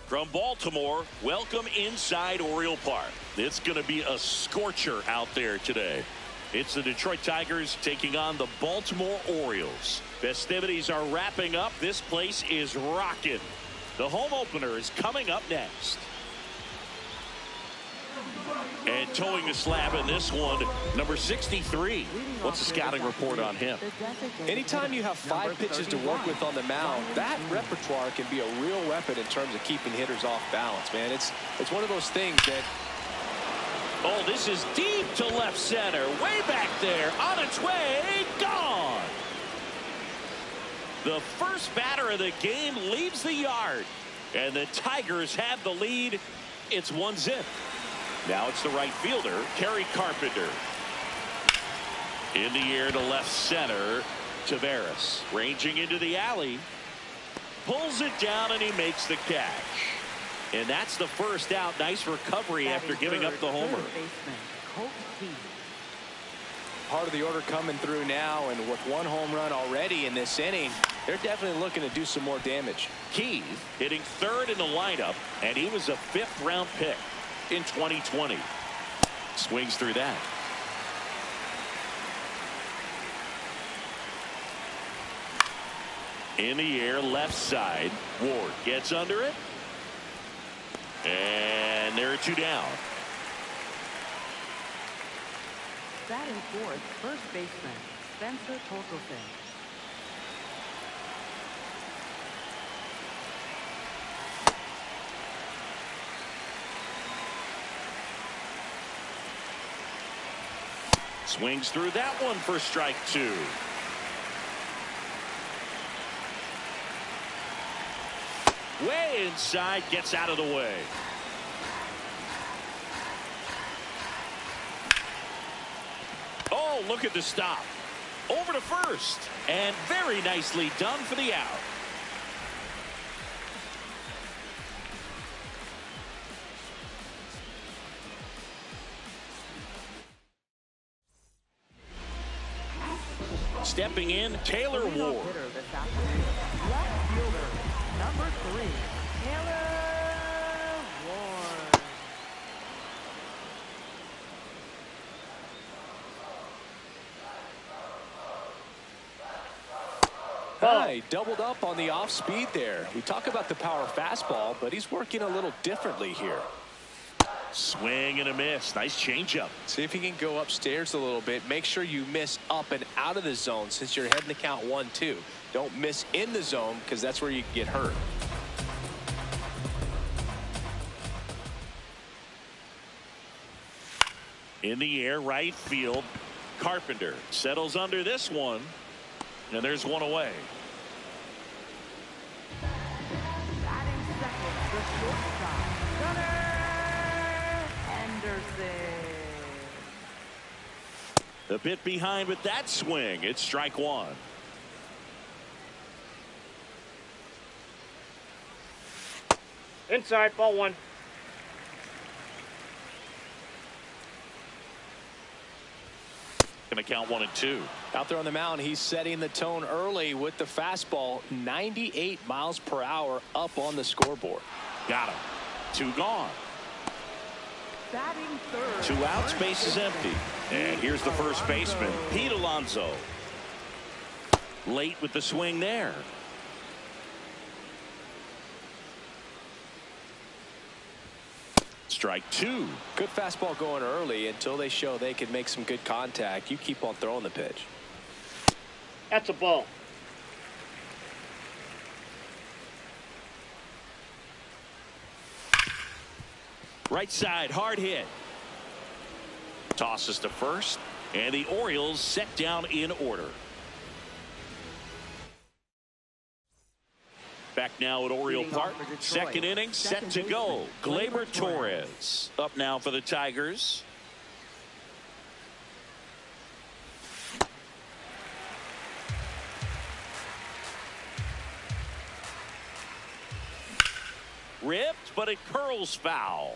From Baltimore, welcome inside Oriole Park. It's going to be a scorcher out there today. It's the Detroit Tigers taking on the Baltimore Orioles. Festivities are wrapping up. This place is rocking. The home opener is coming up next. And towing the slab in this one, number 63. What's the scouting report on him? Anytime you have 5 pitches to work with on the mound, that repertoire can be a real weapon in terms of keeping hitters off balance, man. It's one of those things that... Oh, this is deep to left center. Way back there. On its way. Gone. The first batter of the game leaves the yard. And the Tigers have the lead. It's 1-0. Now it's the right fielder, Kerry Carpenter. In the air to left center, Taveras. Ranging into the alley. Pulls it down and he makes the catch. And that's the first out. Nice recovery after giving up the homer. Part of the order coming through now, and with 1 home run already in this inning, they're definitely looking to do some more damage. Keith hitting 3rd in the lineup, and he was a 5th round pick in 2020. Swings through that. In the air, left side. Ward gets under it. And there are 2 down. Batting 4th, first baseman, Spencer Torkelson. Swings through that one for strike 2. Way inside, gets out of the way. Oh, look at the stop. Over to first. And very nicely done for the out. Stepping in, Taylor Ward. Left fielder, number 3, Taylor Ward. He doubled up on the off speed there. We talk about the power fastball, but he's working a little differently here. Swing and a miss. Nice changeup. See if he can go upstairs a little bit. Make sure you miss up and out of the zone since you're heading to count 1-2. Don't miss in the zone because that's where you can get hurt. In the air, right field. Carpenter settles under this one. And there's one away. Batting second, the shortstop, Gunnar Henderson. A bit behind with that swing. It's strike 1. Inside, ball 1. Going to count 1 and 2. Out there on the mound, he's setting the tone early with the fastball. 98 miles per hour up on the scoreboard. Got him. 2 gone. Batting third. 2 out, space is empty. And here's the first baseman, Pete Alonso. Late with the swing there. strike two. Good fastball going early until they show they can make some good contact. You keep on throwing the pitch. That's a ball. Right side, hard hit. Tosses to first, and the Orioles set down in order. Back now at Oriole Park. Second inning set to go. Gleyber Torres up now for the Tigers. Ripped, but it curls foul.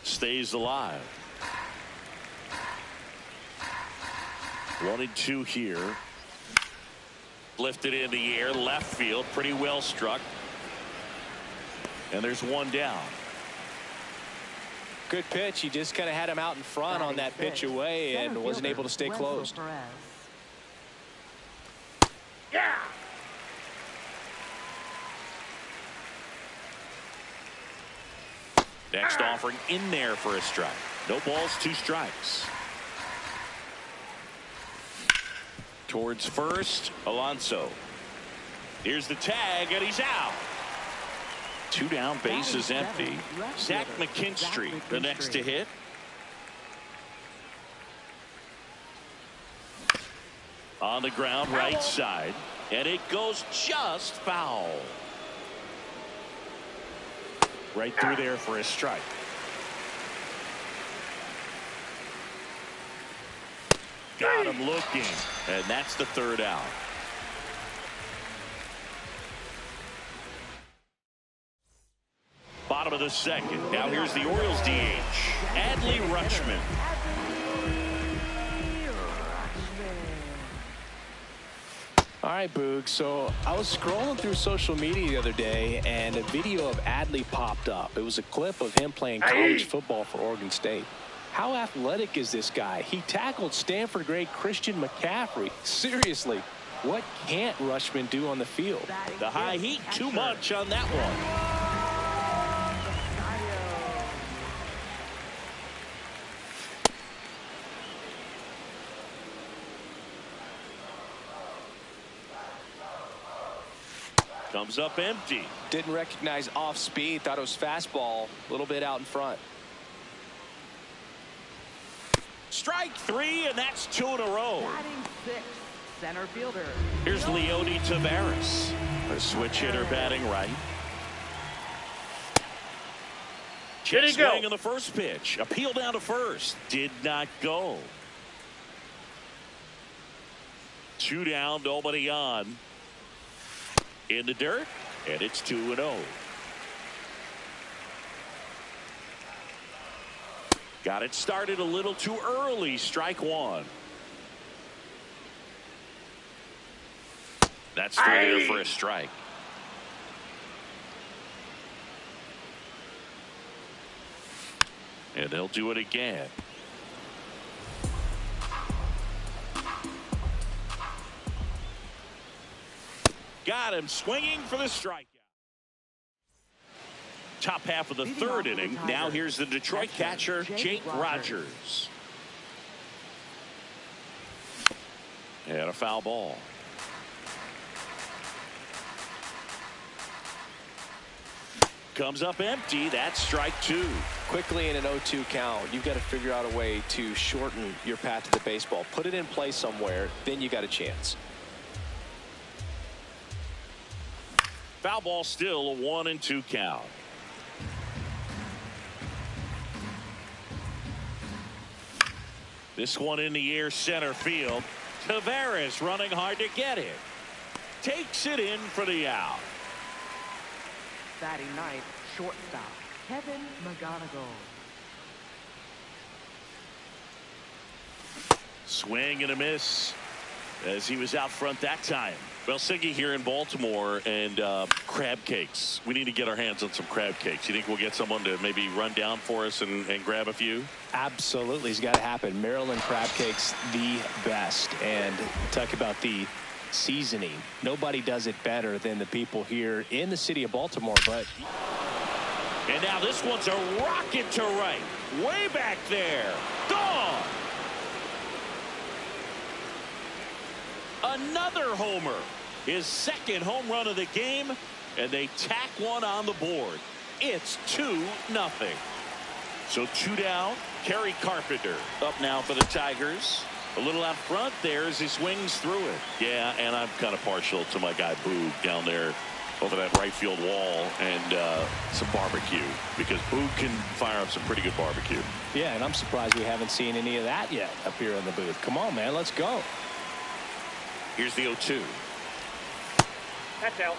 Stays alive. 1-2 here. Lifted in the air, left field, pretty well struck. And there's one down. Good pitch. He just kind of had him out in front on that pitch away and wasn't able to stay close. Yeah. Next offering in there for a strike. No balls, 2 strikes. Towards first, Alonso. Here's the tag, and he's out. 2 down, base is empty. Zach McKinstry, the next to hit. On the ground, right side, and it goes just foul. Right through there for a strike. Got him looking, and that's the 3rd out. Bottom of the 2nd. Now here's the Orioles DH, Adley Rutschman. All right, Boog. So I was scrolling through social media the other day, and a video of Adley popped up. It was a clip of him playing college football for Oregon State. How athletic is this guy? He tackled Stanford great Christian McCaffrey. Seriously, what can't Rutschman do on the field? The high heat, too much on that one. Comes up empty. Didn't recognize off speed. Thought it was fastball. A little bit out in front. Strike 3, and that's 2 in a row. Batting 6th, center fielder. Here's Leody Taveras, a switch hitter batting right. Check swing on the first pitch. Appeal down to first. Did not go. 2 down, nobody on. In the dirt, and it's 2-0. Got it started a little too early. Strike 1. That's through there for a strike. And they'll do it again. Got him swinging for the strikeout. Top half of the 3rd inning. Now here's the Detroit catcher, Jake Rogers. And a foul ball. Comes up empty. That's strike 2. Quickly in an 0-2 count, you've got to figure out a way to shorten your path to the baseball. Put it in play somewhere, then you got a chance. Foul ball, still a 1-2 count. This one in the air, center field. Taveras running hard to get it. Takes it in for the out. Batting 9th, shortstop, Kevin McGonigal. Swing and a miss. as he was out front that time. Well, Siggy here in Baltimore, and crab cakes. We need to get our hands on some crab cakes. You think we'll get someone to maybe run down for us and grab a few? Absolutely. It's got to happen. Maryland crab cakes, the best. And talk about the seasoning. Nobody does it better than the people here in the city of Baltimore. But and now this one's a rocket to right. Way back there. Gone. Another homer. His second home run of the game, and they tack one on the board. It's 2-0. So 2 down. Kerry Carpenter up now for the Tigers. A little out front there as he swings through it. Yeah, and I'm kind of partial to my guy Boog down there over that right field wall, and some barbecue, because Boog can fire up some pretty good barbecue. Yeah, and I'm surprised we haven't seen any of that yet up here in the booth. Come on, man, let's go. Here's the 0-2. That's out.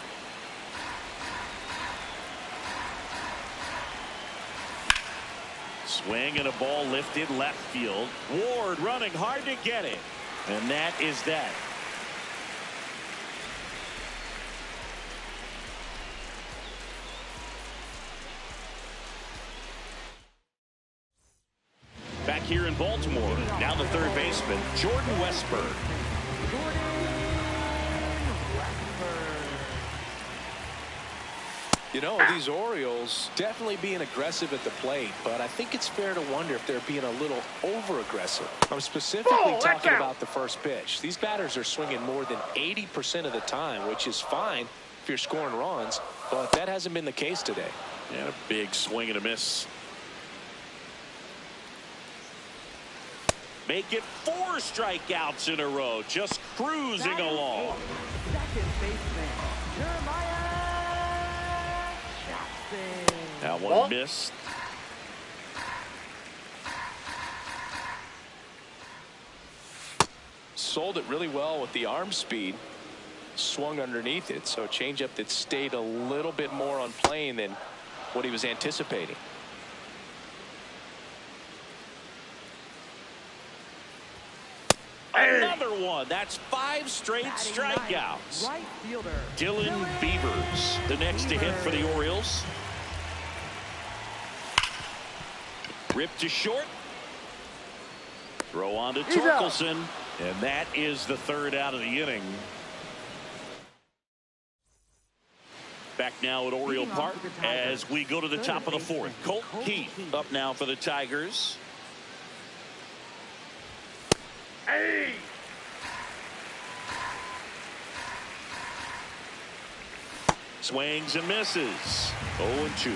Swing and a ball lifted left field. Ward running hard to get it. And that is that. Back here in Baltimore, now the third baseman, Jordan Westburg. You know, these Orioles definitely being aggressive at the plate, but I think it's fair to wonder if they're being a little over-aggressive. I'm specifically talking about the first pitch. These batters are swinging more than 80% of the time, which is fine if you're scoring runs, but that hasn't been the case today. And a big swing and a miss. Make it 4 strikeouts in a row, just cruising along. Second baseman, Jeremiah Jackson. That one missed. Sold it really well with the arm speed. Swung underneath it, so a changeup that stayed a little bit more on plane than what he was anticipating. Another one. That's 5 straight strikeouts. Right fielder, Dylan Beavers, the next to hit for the Orioles. Ripped to short. Throw on to Torkelson. And that is the third out of the inning. Back now at Oriole Park as we go to the top of the fourth. Colt Keith up now for the Tigers. Hey! Swings and misses. 0-2.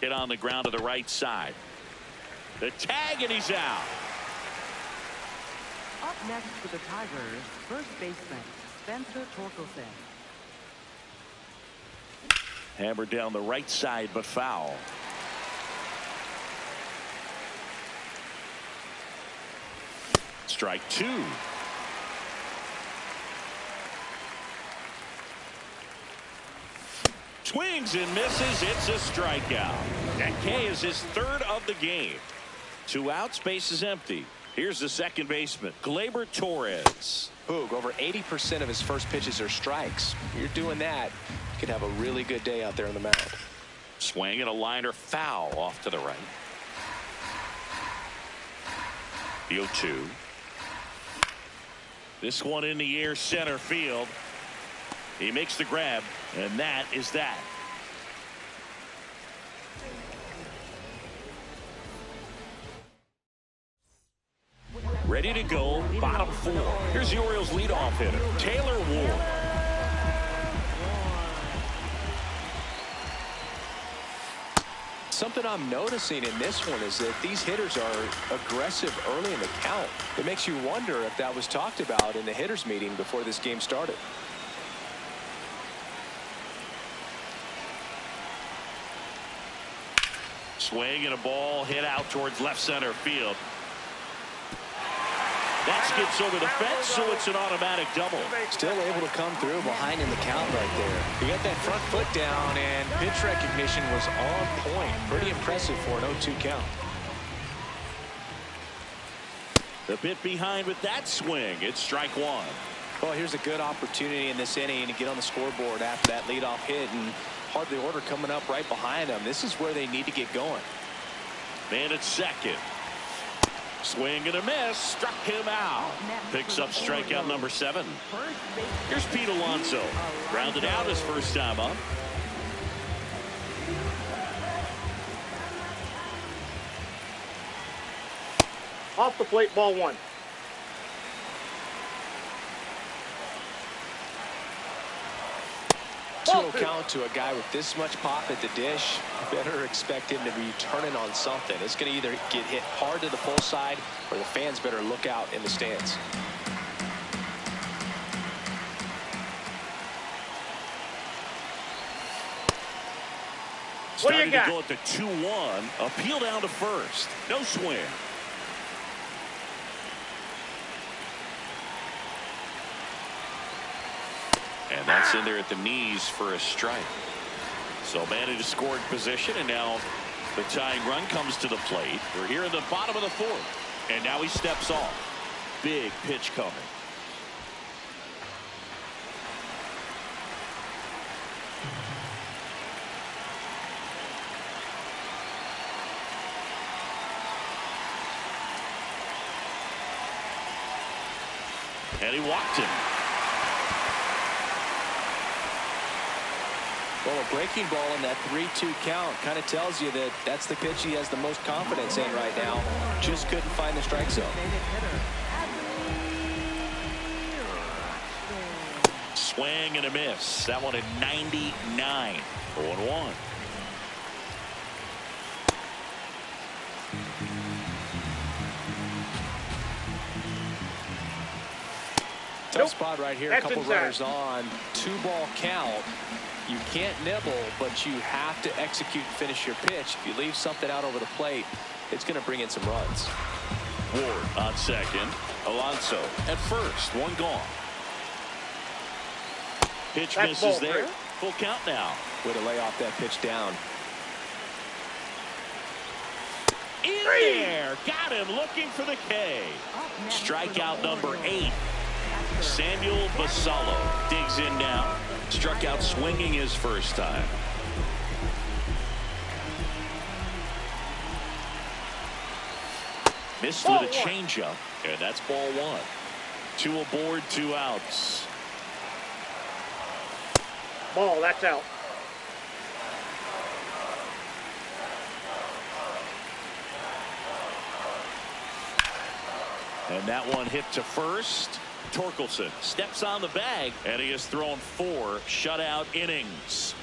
Hit on the ground to the right side. The tag, and he's out. Up next for the Tigers, first baseman, Spencer Torkelson. Hammered down the right side, but foul. Strike 2. Swings and misses. It's a strikeout. And K is his third of the game. 2 outs, base is empty. Here's the second baseman, Gleyber Torres. Boog, over 80% of his first pitches are strikes. You're doing that, you could have a really good day out there on the mound. Swing and a liner foul off to the right. The 0-2. This one in the air, center field. He makes the grab, and that is that. Ready to go, bottom 4. Here's the Orioles leadoff hitter, Taylor Ward. Something I'm noticing in this one is that these hitters are aggressive early in the count. It makes you wonder if that was talked about in the hitters meeting before this game started. Swing and a ball hit out towards left center field. That skips over the fence, so it's an automatic double. Still able to come through behind in the count right there. He got that front foot down, and pitch recognition was on point. Pretty impressive for an 0-2 count. The bit behind with that swing. It's strike one. Well, here's a good opportunity in this inning to get on the scoreboard after that leadoff hit, and hardly order coming up right behind them. This is where they need to get going. Man at second. Swing and a miss. Struck him out. Picks up strikeout number 7. Here's Pete Alonso. Grounded out his first time up. Off the plate, ball 1. 2-0 count to a guy with this much pop at the dish. Better expect him to be turning on something. It's going to either get hit hard to the pull side, or the fans better look out in the stands. What do you Starting got? to go at the 2-1. Appeal down to first. No swing. And that's in there at the knees for a strike. So man in a scoring position, and now the tying run comes to the plate. We're here in the bottom of the 4th, and now he steps off. Big pitch coming. And he walked him. Well, a breaking ball in that 3-2 count kind of tells you that that's the pitch he has the most confidence in right now. Just couldn't find the strike zone. Swing and a miss. That one at 99. 0-1. Tough spot right here. A That's couple inside. runners on. 2-ball count. You can't nibble, but you have to execute and finish your pitch. If you leave something out over the plate, it's going to bring in some runs. Ward on second. Alonso at first. One gone. Pitch That's misses ball there. 3. Full count now. Way to lay off that pitch down. In there. Got him looking for the K. Strikeout number 8. Samuel Basallo digs in now. Struck out swinging his first time. Missed with a changeup, and that's ball 1. 2 aboard, 2 outs. Ball, that's out. And that one hit to first. Torkelson steps on the bag, and he has thrown 4 shutout innings.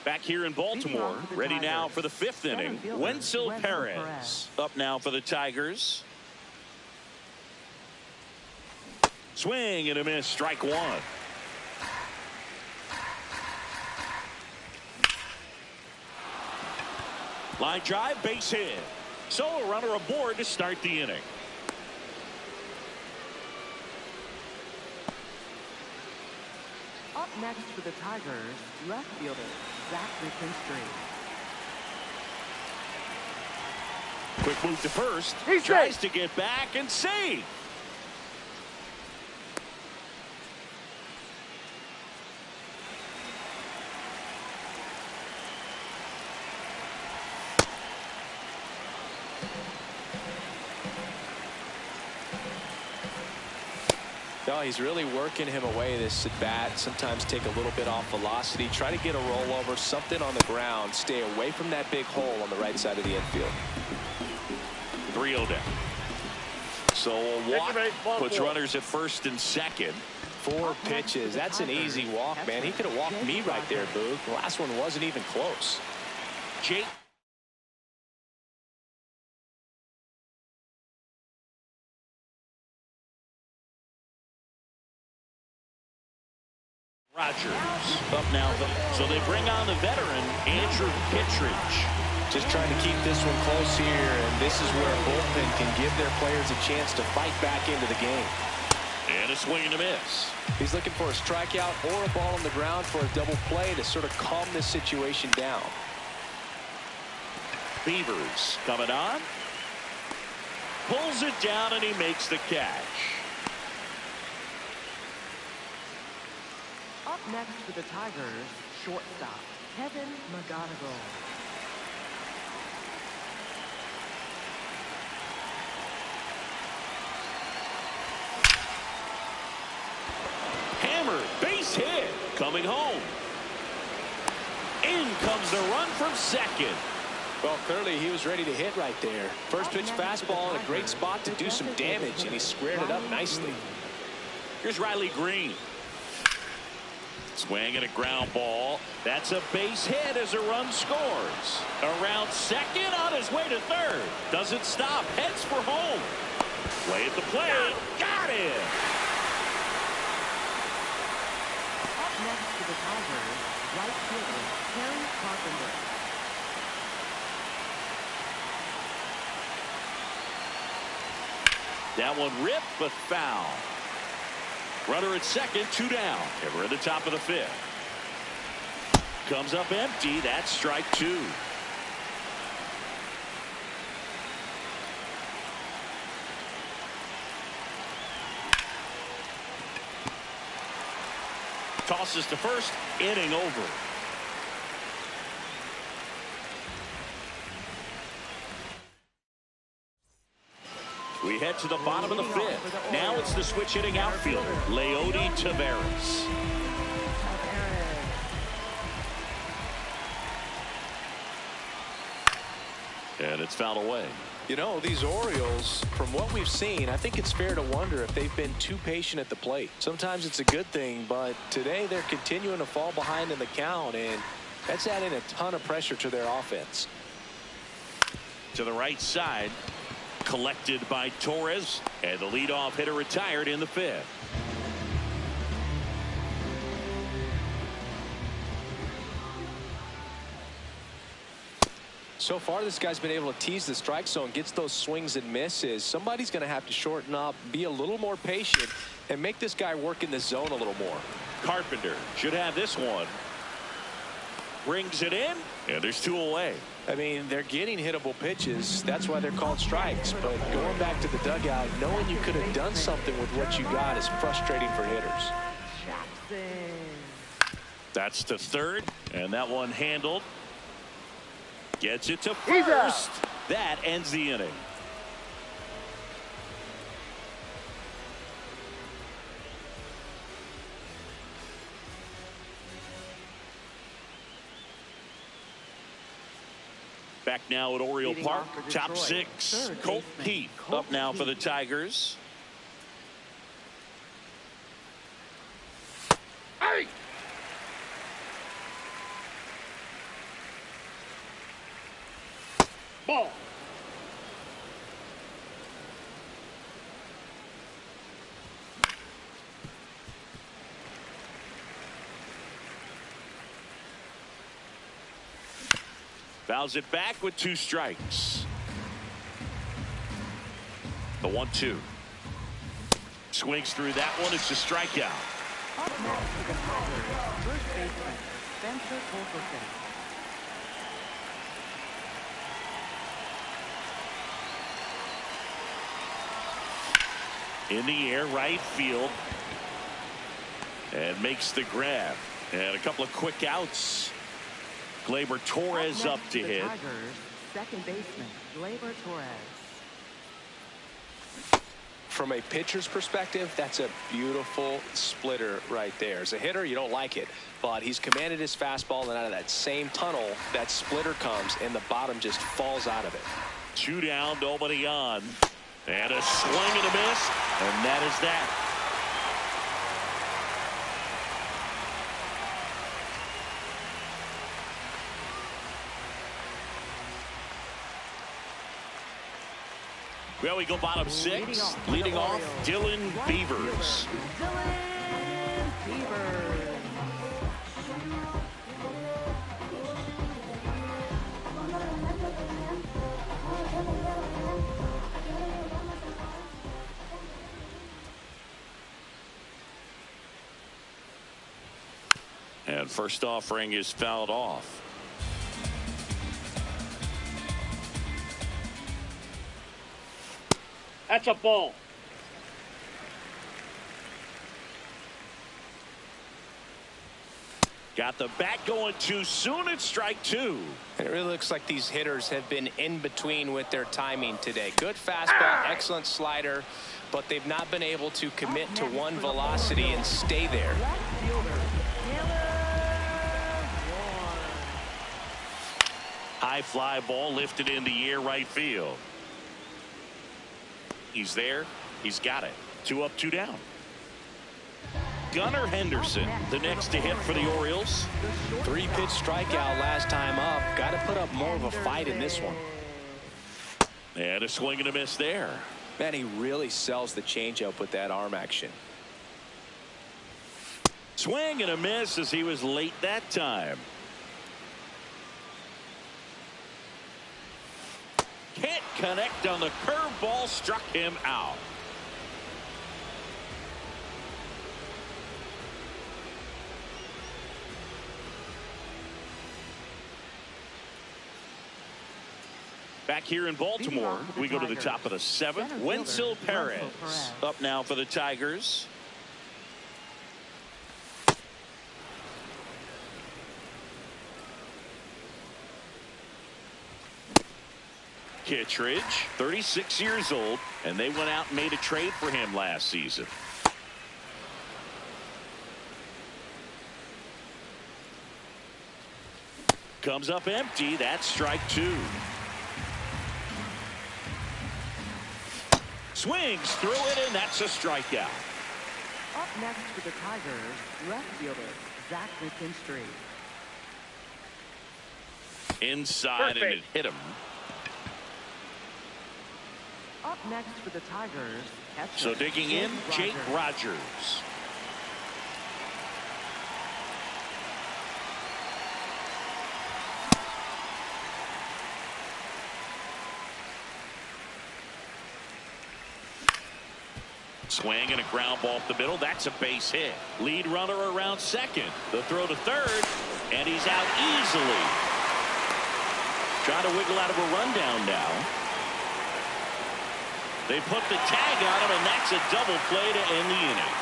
Back here in Baltimore, ready now for the 5th inning. Wenzel Perez up now for the Tigers. Swing and a miss, strike 1. Line drive, base hit. So a runner aboard to start the inning. Up next for the Tigers, left fielder Zach McKinstry. Quick move to first. He's Tries safe. to get back and save. No, he's really working him away this at bat. Sometimes take a little bit off velocity. Try to get a rollover, something on the ground. Stay away from that big hole on the right side of the infield. 3-0 down. So a walk Ball puts 4. runners at first and second. 4 pitches. That's an easy walk, man. He could have walked me right there, Boog. The last one wasn't even close. Jake Rogers up now. So they bring on the veteran, Andrew Kittredge. Just trying to keep this one close here, and this is where a bullpen can give their players a chance to fight back into the game. And a swing and a miss. He's looking for a strikeout or a ball on the ground for a double play to sort of calm this situation down. Beavers coming on. Pulls it down, and he makes the catch. Up next for the Tigers, shortstop, Kevin McGonigal. Hammer, base hit, coming home. In comes the run from second. Well, clearly he was ready to hit right there. First pitch fastball in a great spot to do some damage, and he squared it up nicely. Here's Riley Green. Swing and a ground ball. That's a base hit as a run scores. Around second, on his way to third. Doesn't stop, heads for home. Play at the plate. Got it. Up next for the Tigers, right fielder, Terry Carpenter. That one ripped, but foul. Runner at second, 2 down. And we're at the top of the 5th. Comes up empty. That's strike 2. Tosses to first. Inning over. We head to the bottom of the 5th. Now it's the switch hitting outfielder, Leody Taveras. And it's fouled away. You know, these Orioles, from what we've seen, I think it's fair to wonder if they've been too patient at the plate. Sometimes it's a good thing, but today they're continuing to fall behind in the count, and that's adding a ton of pressure to their offense. To the right side. Collected by Torres, and the leadoff hitter retired in the 5th. So far, this guy's been able to tease the strike zone, gets those swings and misses. Somebody's going to have to shorten up, be a little more patient, and make this guy work in the zone a little more. Carpenter should have this one. Brings it in, and there's 2 away. I mean, they're getting hittable pitches. That's why they're called strikes. But going back to the dugout, knowing you could have done something with what you got is frustrating for hitters. That's to third, and that one handled. Gets it to first. That ends the inning. Back now at Oriole Park, top 6. Colt Heath up now for the Tigers. Hey! Ball. Fouls it back with 2 strikes. The 1-2. Swings through that one. It's a strikeout. Up next for the Tigers, first baseman, Spencer Torkelson. In the air, right field. And makes the grab. And a couple of quick outs. Gleyber Torres up to hit. Tigers, second baseman, Gleyber Torres. From a pitcher's perspective, that's a beautiful splitter right there. As a hitter, you don't like it, but he's commanded his fastball, and out of that same tunnel, that splitter comes, and the bottom just falls out of it. 2 down, nobody on. And a swing and a miss, and that is that. Well, we go bottom 6. Leading off, Dylan Beavers. Dylan Beavers. And first offering is fouled off. That's a ball. Got the bat going too soon. It's strike two. It really looks like these hitters have been in between with their timing today. Good fastball, excellent slider, but they've not been able to commit to one velocity and stay there. High fly ball lifted in the air right field. He's there. He's got it. 2 up, 2 down. Gunnar Henderson, the next to hit for the Orioles. 3-pitch strikeout last time up. Got to put up more of a fight in this one. And a swing and a miss there. Man, he really sells the changeup with that arm action. Swing and a miss as he was late that time. Can't connect on the curveball, struck him out. Back here in Baltimore, we go to the top of the 7th. Wenzel Perez up now for the Tigers. Kittredge, 36 years old, and they went out and made a trade for him last season. Comes up empty. That's strike 2. Swings through it, and that's a strikeout. Up next for the Tigers, left fielder Zach McKinstry. Inside, and it hit him. Up next for the Tigers, catcher So digging in, Jake Rogers. Swing and a ground ball up the middle. That's a base hit. Lead runner around second. The throw to third, and he's out easily. Trying to wiggle out of a rundown now. They put the tag on him, and that's a double play to end the inning.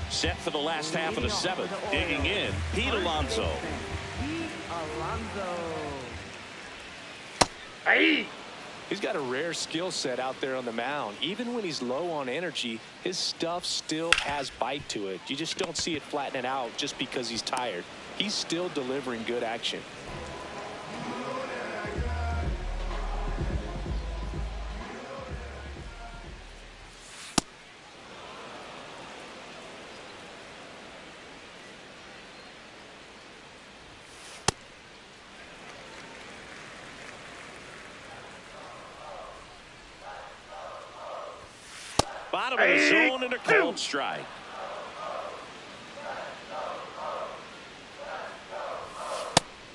Set for the last half of the 7th. Digging in, Pete Alonso. Pete Alonso. Hey! He's got a rare skill set out there on the mound. Even when he's low on energy, his stuff still has bite to it. You just don't see it flattening out just because he's tired. He's still delivering good action. Bottom of the zone and a cold strike.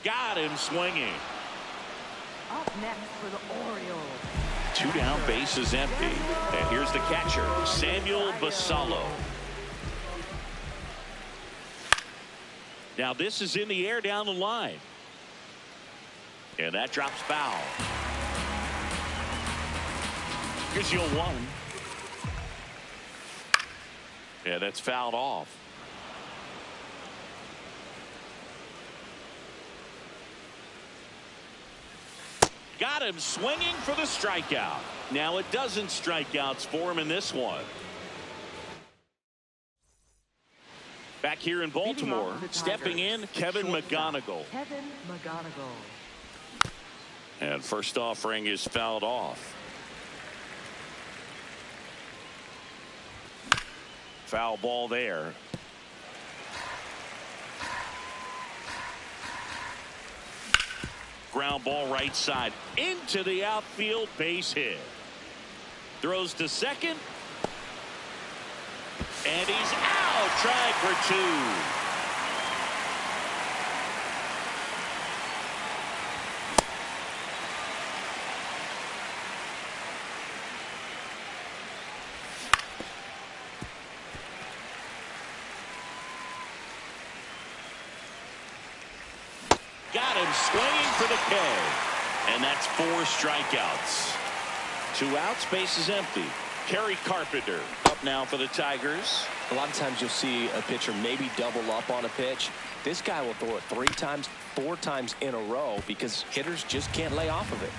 Got him swinging. Up next for the Orioles. 2 down, bases empty. And here's the catcher, Samuel Basallo. Now this is in the air down the line. And that drops foul. Here's your 1. Yeah, that's fouled off. Got him swinging for the strikeout. Now it doesn't strikeouts for him in this one. Back here in Baltimore, stepping in, Kevin McGonigal. Kevin McGonigal. And first offering is fouled off. Foul ball there. Ground ball right side into the outfield, base hit. Throws to second. And he's out, trying for 2. Got him swinging for the K. And that's 4 strikeouts. 2 outs, base is empty. Kerry Carpenter up now for the Tigers. A lot of times you'll see a pitcher maybe double up on a pitch. This guy will throw it 3 times, 4 times in a row because hitters just can't lay off of it.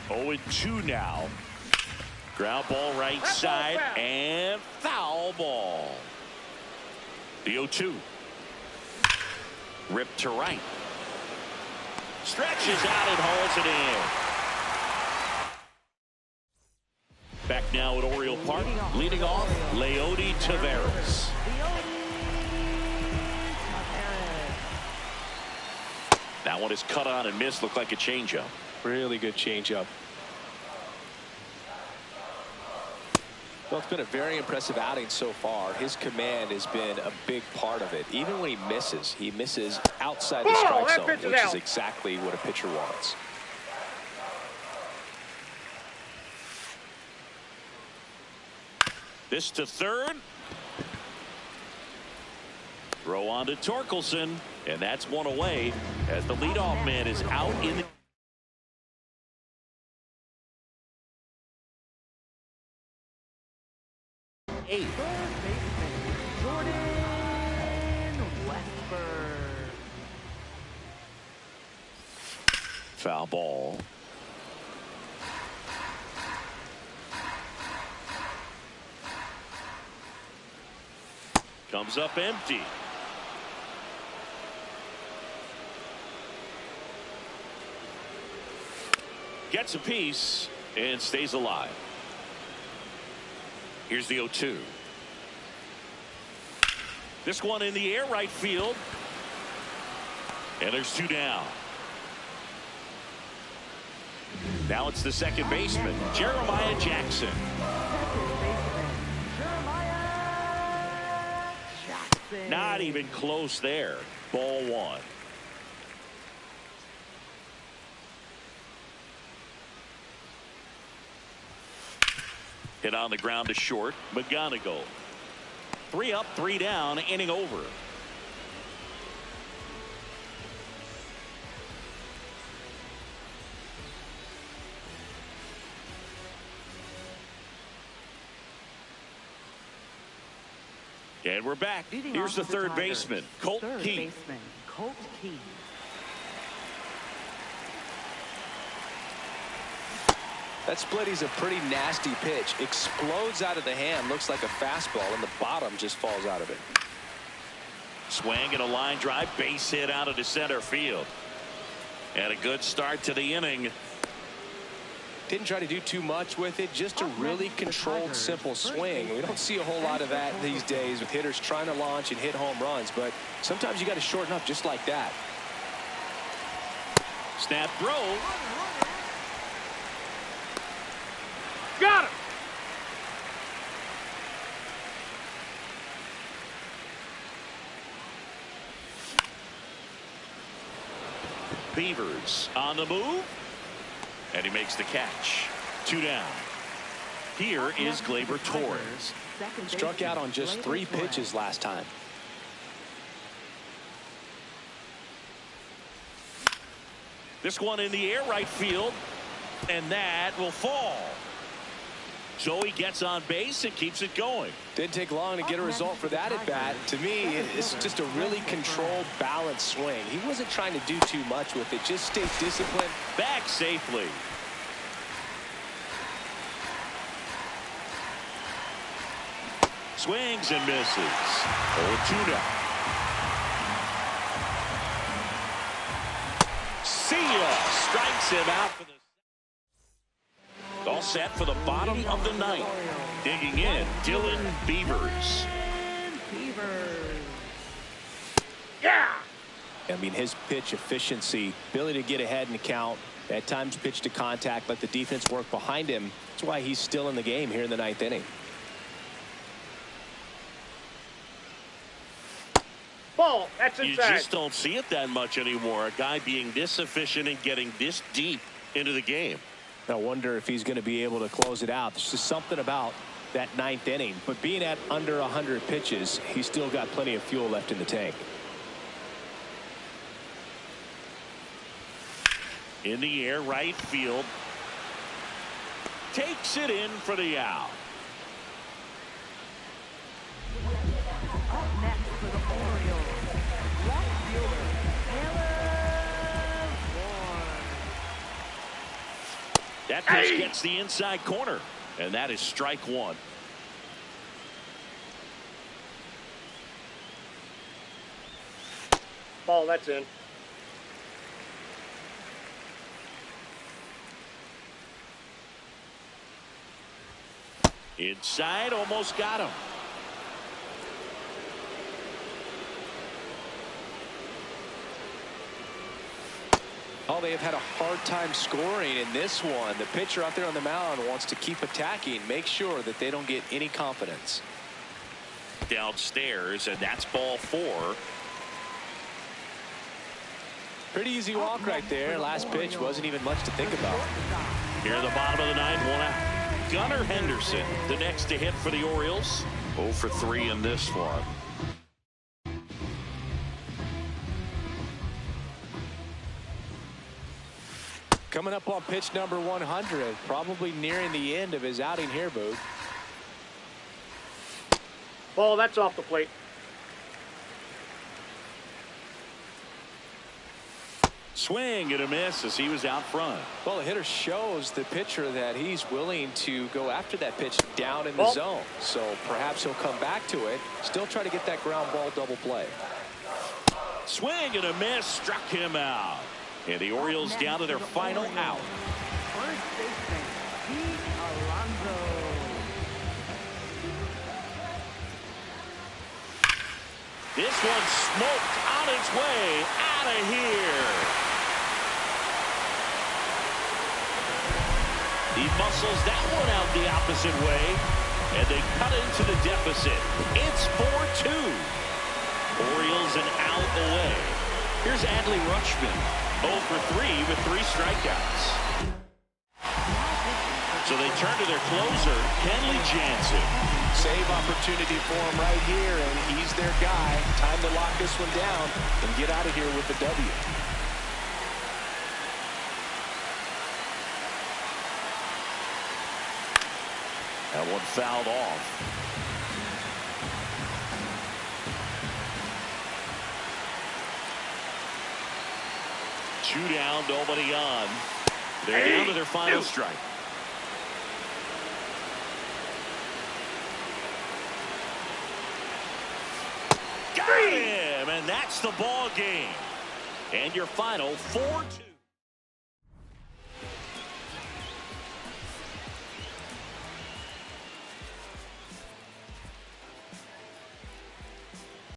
0-2 now. Ground ball right side and foul ball. The 0-2. Ripped to right. Stretches out and hauls it in. Back now at Oriole Park. Leading off, Leody Taveras. That one is cut on and missed. Looked like a changeup. Really good changeup. Well, it's been a very impressive outing so far. His command has been a big part of it. Even when he misses outside the strike zone, which is exactly what a pitcher wants. This to third. Throw on to Torkelson, and that's one away as the leadoff man is out in the 8th. Foul ball. Comes up empty. Gets a piece and stays alive. Here's the 0-2. This one in the air right field. And there's 2 down. Now it's the second baseman, Jeremiah Jackson. Not even close there. Ball 1. Hit on the ground to short. McGonigal. 3 up, 3 down, inning over. And we're back. Here's the third baseman, Colt Keith. That split is a pretty nasty pitch. Explodes out of the hand. Looks like a fastball, and the bottom just falls out of it. Swing and a line drive. Base hit out of the center field. And a good start to the inning. Didn't try to do too much with it. Just a really controlled, simple swing. We don't see a whole lot of that these days with hitters trying to launch and hit home runs. But sometimes you got to shorten up just like that. Snap throw. Got him. Beavers on the move. And he makes the catch. 2 down. Here is Gleyber Torres. Struck out on just 3 pitches last time. This one in the air right field. And that will fall. Joey gets on base and keeps it going. Didn't take long to get a result for that at bat. To me, it's just a really controlled, balanced swing. He wasn't trying to do too much with it. Just stay disciplined. Back safely. Swings and misses. 0-2 now. See ya. Strikes him out for the. All set for the bottom of the 9th. Digging in, Dylan Beavers. Yeah. I mean, his pitch efficiency, ability to get ahead in the count, at times pitch to contact, let the defense work behind him. That's why he's still in the game here in the 9th inning. Ball. That's inside. You just don't see it that much anymore. A guy being this efficient and getting this deep into the game. I wonder if he's going to be able to close it out. There's just something about that 9th inning. But being at under 100 pitches, he's still got plenty of fuel left in the tank. In the air, right field. Takes it in for the out. Up next for the Orioles, left fielder Taylor Ward. That pitch gets the inside corner, and that is strike one. Ball, that's in. Inside, almost got him. Oh, they have had a hard time scoring in this one. The pitcher out there on the mound wants to keep attacking, make sure that they don't get any confidence. Downstairs, and that's ball 4. Pretty easy walk right there. Last pitch wasn't even much to think about. Here in the bottom of the 9th, 1 out. Gunnar Henderson, the next to hit for the Orioles. 0 for 3 in this one. Coming up on pitch number 100, probably nearing the end of his outing here, Boog. Ball, that's off the plate. Swing and a miss as he was out front. Well, the hitter shows the pitcher that he's willing to go after that pitch down in the zone. So perhaps he'll come back to it, still try to get that ground ball double play. Swing and a miss, struck him out. And the Orioles down to their final out. First baseman, Pete Alonso. This one smoked on its way out of here. He muscles that one out the opposite way, and they cut into the deficit. It's 4-2. Orioles an out away. Here's Adley Rutschman, 0 for 3 with 3 strikeouts. So they turn to their closer, Kenley Jansen. Save opportunity for him right here, and he's their guy. Time to lock this one down and get out of here with the W. That one fouled off. Two down, nobody on. They're down to their final strike. Got him, and that's the ball game. And your final 4-2.